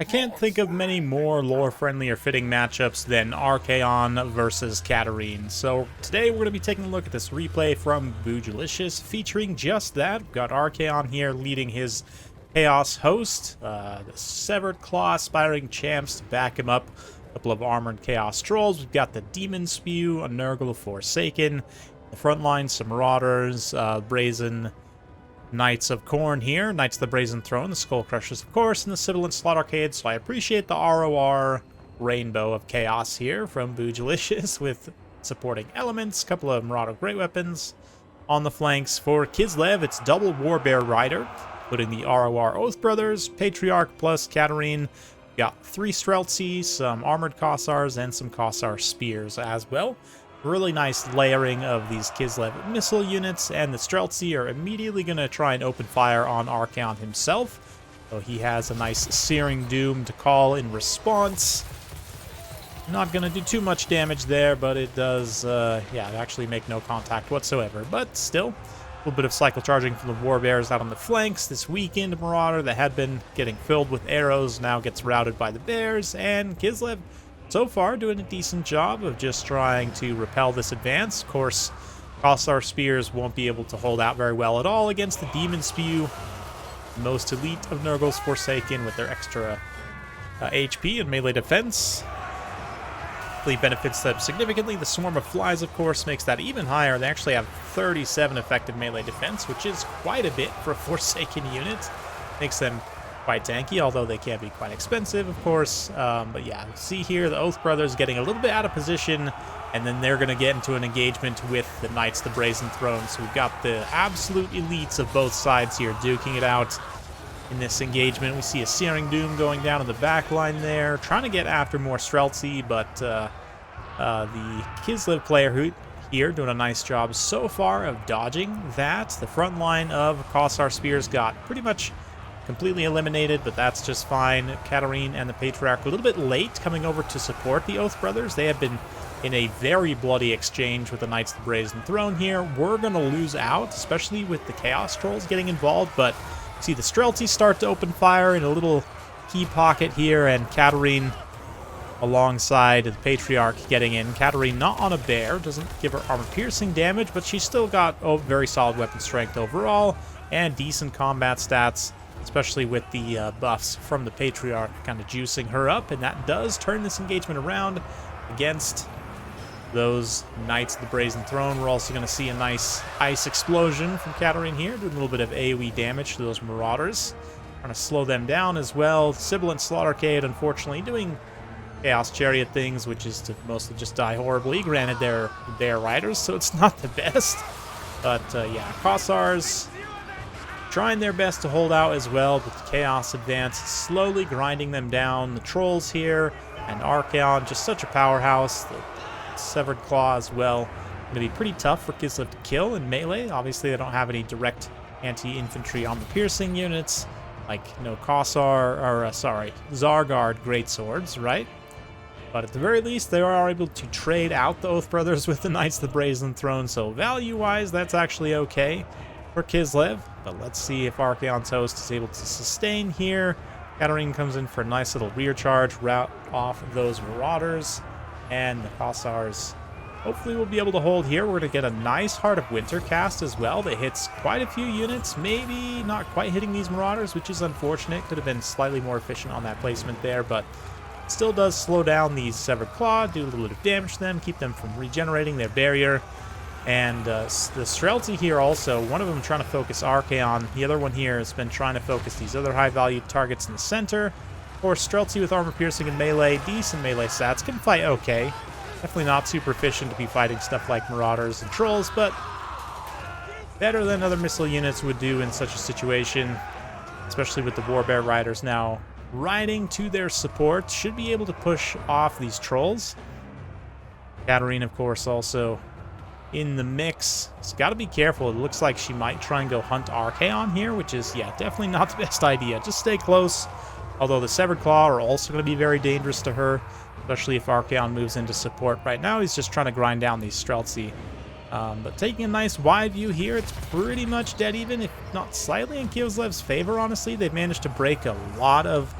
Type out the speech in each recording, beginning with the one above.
I can't think of many more lore-friendly or fitting matchups than Archaon versus Katarin. So today we're going to be taking a look at this replay from Boojilicious featuring just that. We've got Archaon here leading his Chaos host, the Severed Claw aspiring champs to back him up. A couple of armored Chaos trolls. We've got the Demon Spew, a Nurgle of Forsaken. The front line, some Marauders, Brazen Knights of Khorne here, Knights of the Brazen Throne, the Skull Crushers, of course, and the Sibilant Slaughtercade. So I appreciate the ROR rainbow of chaos here from Boojilicious with supporting elements, a couple of Marauder Great Weapons on the flanks. For Kislev, it's double Warbear Rider, putting the ROR Oath Brothers, Patriarch plus Katarin. Got 3 Streltsy, some Armored Kossars, and some Kossar Spears as well. Really nice layering of these Kislev missile units, and the Streltsy are immediately going to try and open fire on Archaon himself. So he has a nice Searing Doom to call in response. Not going to do too much damage there, but it does, actually make no contact whatsoever. But still, a little bit of cycle charging from the Warbears out on the flanks. This weakened Marauder that had been getting filled with arrows now gets routed by the bears, and Kislev so far doing a decent job of just trying to repel this advance. Of course, Kossar Spears won't be able to hold out very well at all against the Demon Spew, most elite of Nurgle's Forsaken with their extra HP and melee defense. Really benefits them significantly. The Swarm of Flies, of course, makes that even higher. They actually have 37 effective melee defense, which is quite a bit for a Forsaken unit. Makes them quite tanky, although they can be quite expensive, of course. But yeah, see here the Oath Brothers getting a little bit out of position, and then they're going to get into an engagement with the Knights of the Brazen Throne. So we've got the absolute elites of both sides here duking it out in this engagement. We see a Searing Doom going down in the back line there, trying to get after more Streltsy, but the Kislev player here doing a nice job so far of dodging that. The front line of Kossar Spears got pretty much completely eliminated, but that's just fine. Katarin and the Patriarch a little bit late coming over to support the Oath Brothers. They have been in a very bloody exchange with the Knights of the Brazen Throne here. We're going to lose out, especially with the Chaos Trolls getting involved, but see the Streltsy start to open fire in a little key pocket here, and Katarin alongside the Patriarch getting in. Katarin not on a bear, doesn't give her armor-piercing damage, but she's still got very solid weapon strength overall and decent combat stats, especially with the buffs from the Patriarch kind of juicing her up, and that does turn this engagement around against those Knights of the Brazen Throne. We're also going to see a nice ice explosion from Katarin here, doing a little bit of AoE damage to those Marauders. Trying to slow them down as well. Sibilant Slaughtercade, unfortunately, doing Chaos Chariot things, which is to mostly just die horribly. Granted, they're bear riders, so it's not the best. But yeah, Kossars trying their best to hold out as well, but the Chaos advance slowly grinding them down. The Trolls here, and Archaon, just such a powerhouse. The Severed Claw as well. Going to be pretty tough for Kislev to kill in melee. Obviously, they don't have any direct anti-infantry on the piercing units, like no Kossar, or Zargard Greatswords, right? But at the very least, they are able to trade out the Oath Brothers with the Knights of the Brazen Throne, so value-wise, that's actually okay for Kislev. But let's see if Archaon's host is able to sustain here. Katarin comes in for a nice little rear charge, rout off those Marauders, and the Kossars hopefully will be able to hold here. We're going to get a nice Heart of Winter cast as well that hits quite a few units, maybe not quite hitting these Marauders, which is unfortunate. Could have been slightly more efficient on that placement there, but still does slow down these Severed Claw, do a little bit of damage to them, keep them from regenerating their barrier. And the Streltsy here also, one of them trying to focus Archaon, the other one here has been trying to focus these other high-value targets in the center. Of course, Streltsy with armor-piercing and melee, decent melee stats, can fight okay. Definitely not super efficient to be fighting stuff like Marauders and Trolls, but better than other missile units would do in such a situation, especially with the Warbear Riders now riding to their support. Should be able to push off these Trolls. Katarin, of course, also in the mix. It's got to be careful. It looks like she might try and go hunt Archaon here, which is, yeah, definitely not the best idea. Just stay close. Although the Severed Claw are also going to be very dangerous to her, especially if Archaon moves into support. Right now, he's just trying to grind down these Streltsy. But taking a nice wide view here, it's pretty much dead even, if not slightly in Kislev's favor, honestly. They've managed to break a lot of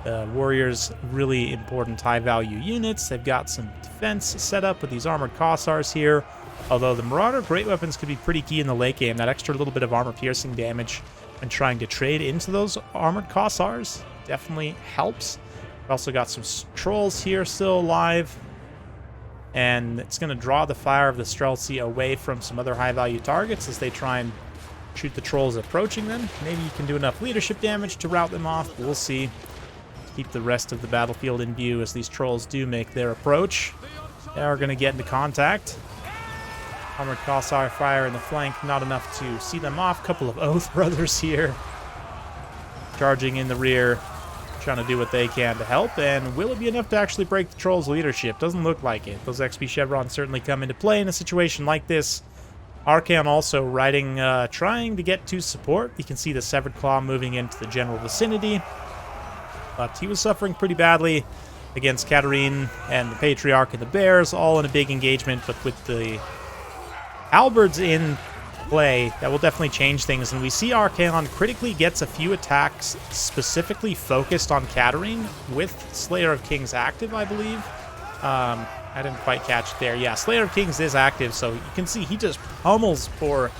Warriors, really important high-value units. They've got some defense set up with these armored Kossars here. Although the Marauder Great Weapons could be pretty key in the late game. That extra little bit of armor-piercing damage and trying to trade into those armored Kossars definitely helps. We've also got some trolls here still alive. And it's going to draw the fire of the Streltsy away from some other high-value targets as they try and shoot the trolls approaching them. Maybe you can do enough leadership damage to rout them off. We'll see. Keep the rest of the battlefield in view as these trolls do make their approach. They are going to get into contact. Armored Kossar fire in the flank, not enough to see them off. Couple of Oath Brothers here. Charging in the rear, trying to do what they can to help. And will it be enough to actually break the trolls' leadership? Doesn't look like it. Those XP chevrons certainly come into play in a situation like this. Archaon also riding, trying to get to support. You can see the Severed Claw moving into the general vicinity. But he was suffering pretty badly against Katarin and the Patriarch and the Bears, all in a big engagement. But with the Halberds in play, that will definitely change things. And we see Archaon critically gets a few attacks specifically focused on Katarin with Slayer of Kings active, I believe. I didn't quite catch it there. Yeah, Slayer of Kings is active, so you can see he just pummels poor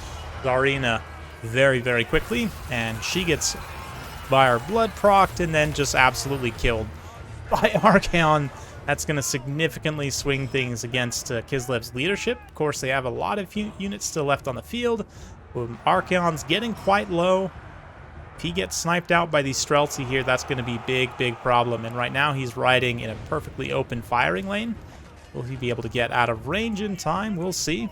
Zarina very, very quickly. And she gets Fire Blood procced and then just absolutely killed by Archaon. That's going to significantly swing things against Kislev's leadership. Of course, they have a lot of units still left on the field. Archaon's getting quite low. If he gets sniped out by these Streltsy here, that's going to be big, big problem. And right now, he's riding in a perfectly open firing lane. Will he be able to get out of range in time? We'll see.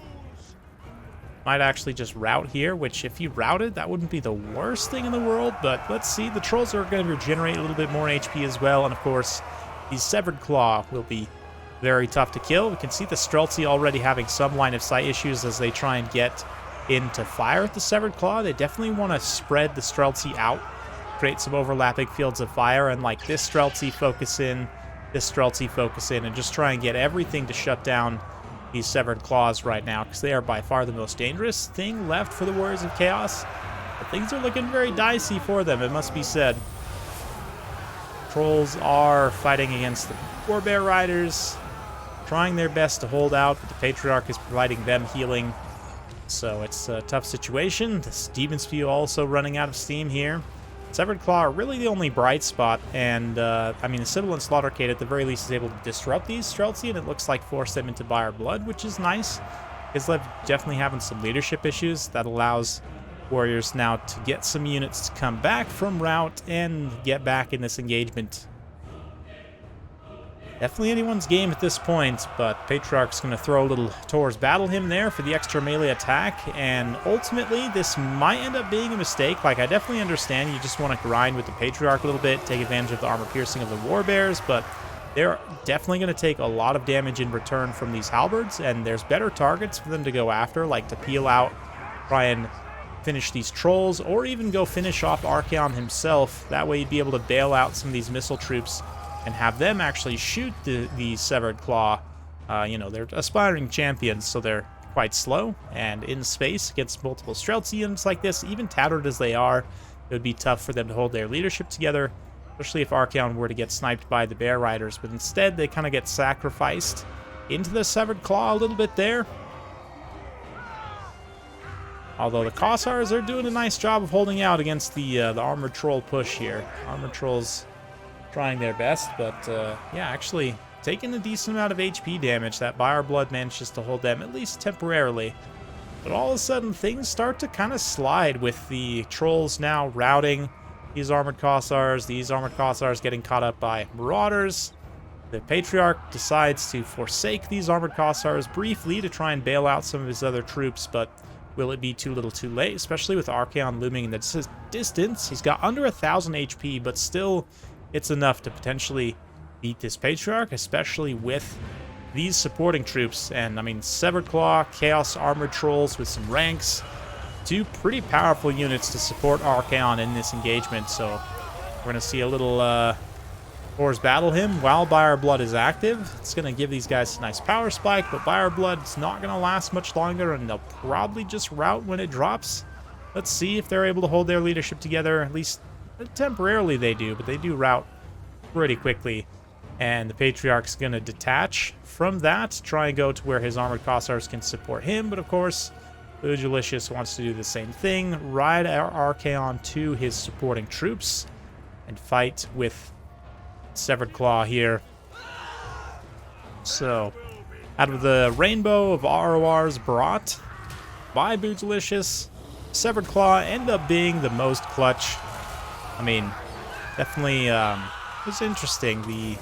Might actually just rout here, which if he routed, that wouldn't be the worst thing in the world. But let's see. The trolls are going to regenerate a little bit more HP as well. And of course, the Severed Claw will be very tough to kill. We can see the Streltsy already having some line of sight issues as they try and get into fire with the Severed Claw. They definitely want to spread the Streltsy out, create some overlapping fields of fire, and like this Streltsy focus in, this Streltsy focus in, and just try and get everything to shut down these Severed Claws right now, because they are by far the most dangerous thing left for the Warriors of Chaos. But things are looking very dicey for them, it must be said. Trolls are fighting against the Warbear Riders, trying their best to hold out, but the Patriarch is providing them healing. So it's a tough situation. This Demon Spew also running out of steam here. Severed Claw are really the only bright spot, and I mean, the Sibilant Slaughtercade at the very least is able to disrupt these Streltsy, and it looks like force them into Fire Blood, which is nice. Kislev definitely having some leadership issues. That allows Warriors now to get some units to come back from rout and get back in this engagement. Definitely anyone's game at this point, but Patriarch's going to throw a little towards Battle Hymn there for the extra melee attack, and ultimately this might end up being a mistake. Like, I definitely understand you just want to grind with the Patriarch a little bit, take advantage of the armor piercing of the Warbears, but they're definitely going to take a lot of damage in return from these Halberds, and there's better targets for them to go after, like to peel out, try and finish these trolls, or even go finish off Archaon himself. That way you'd be able to bail out some of these missile troops and have them actually shoot the Severed Claw. You know, they're aspiring champions, so they're quite slow, and in space against multiple Streltsy units like this, even tattered as they are, it would be tough for them to hold their leadership together, especially if Archaon were to get sniped by the Bear Riders. But instead, they kind of get sacrificed into the Severed Claw a little bit there. Although the Kossars are doing a nice job of holding out against the Armored Troll push here. Armored Trolls trying their best, but yeah, actually taking a decent amount of HP damage. That Fire Blood manages to hold them, at least temporarily. But all of a sudden, things start to kind of slide with the Trolls now routing these Armored Kossars, these Armored Kossars getting caught up by Marauders. The Patriarch decides to forsake these Armored Kossars briefly to try and bail out some of his other troops, but will it be too little too late, especially with Archaon looming in the distance? He's got under 1,000 HP, but still it's enough to potentially beat this Patriarch, especially with these supporting troops. And I mean, Severed Claw, Chaos Armored Trolls with some ranks, two pretty powerful units to support Archaon in this engagement. So we're going to see a little Force Battle Hymn while Fire Blood is active. It's going to give these guys a nice power spike, but Fire Blood's not going to last much longer, and they'll probably just rout when it drops. Let's see if they're able to hold their leadership together. At least temporarily they do, but they do rout pretty quickly. And the Patriarch's going to detach from that, try and go to where his armored Kossars can support him. But of course, Boojilicious wants to do the same thing, ride our Archaon to his supporting troops, and fight with Severed Claw here. So, out of the rainbow of RoRs brought by Boojilicious, Severed Claw ended up being the most clutch. I mean, definitely it was interesting. The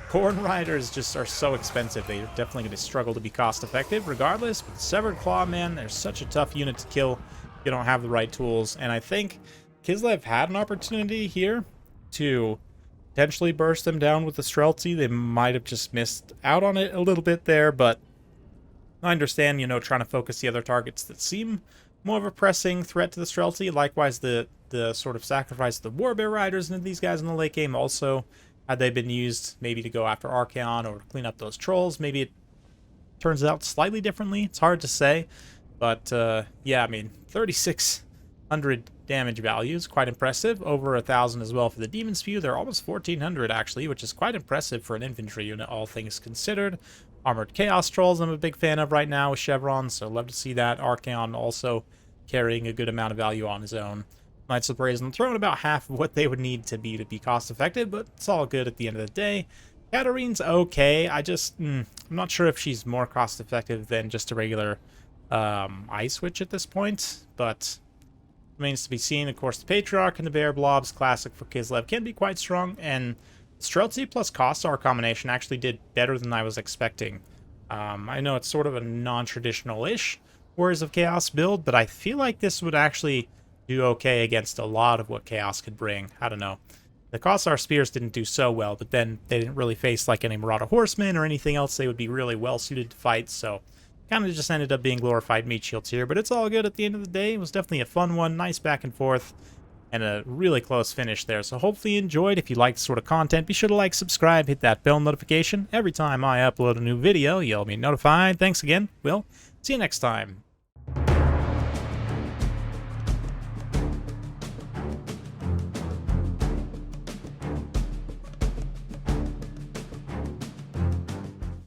Corn Riders just are so expensive. They're definitely going to struggle to be cost-effective regardless. But Severed Claw, man, they're such a tough unit to kill if you don't have the right tools. And I think Kislev had an opportunity here to potentially burst them down with the Streltsy. They might have just missed out on it a little bit there, but I understand, you know, trying to focus the other targets that seem more of a pressing threat to the Streltsy. Likewise, the sort of sacrifice of the Warbear Riders into these guys in the late game also, had they been used maybe to go after Archaon or to clean up those trolls, maybe it turns out slightly differently. It's hard to say, but yeah, I mean, 3,600 damage values, quite impressive. Over 1,000 as well for the Demon Spew. They're almost 1,400 actually, which is quite impressive for an infantry unit, all things considered. Armored Chaos Trolls I'm a big fan of right now with chevrons, so love to see that. Archaon also carrying a good amount of value on his own. Knights of the Brazen Throne, about half of what they would need to be cost effective, but it's all good at the end of the day. Katarin's okay. I'm not sure if she's more cost effective than just a regular Ice Witch at this point, but remains to be seen. Of course, the Patriarch and the Bear Blobs, classic for Kislev, can be quite strong, and Streltsy plus Kossar combination actually did better than I was expecting. I know it's sort of a non-traditional-ish Warriors of Chaos build, but I feel like this would actually do okay against a lot of what Chaos could bring. I don't know. The Kossar Spears didn't do so well, but then they didn't really face like any Marauder Horsemen or anything else they would be really well-suited to fight, so kind of just ended up being glorified meat shields here, but it's all good at the end of the day. It was definitely a fun one, nice back and forth, and a really close finish there. So hopefully you enjoyed. If you like this sort of content, be sure to like, subscribe, hit that bell notification. Every time I upload a new video, you'll be notified. Thanks again. We'll see you next time.